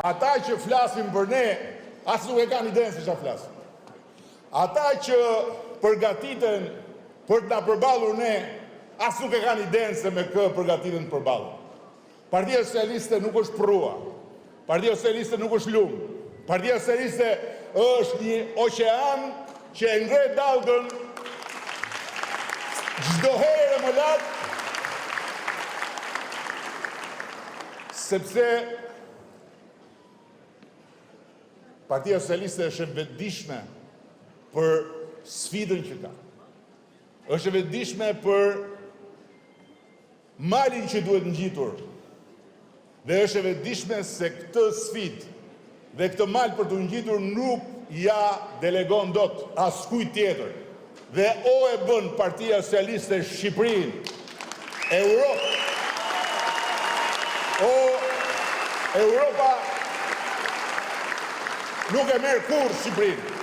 ata që flasin për ne, as nuk e kanë idenë se çfarë flasin. Ata që përgatiten për të na përballur ne, as nuk e kanë idenë se me kë përgatiten të përballur. Partia Socialiste nuk është prua. Partia Socialiste nuk është lum. Partia Socialiste është një oqean që e ngre dallgën çdo herë më lart, sepse Partia Socialiste është e vetëdijshme për sfidën që ka. Është e vetëdijshme për malin që duhet ngjitur. Dhe është e vetëdijshme se këtë sfidë dhe këtë mal për të ngjitur nuk ja delegon dot askujt tjetër. Dhe e bën Partia Socialiste Shqipërinë, Europë. Europa nuk e merr kurrë Shqipërinë.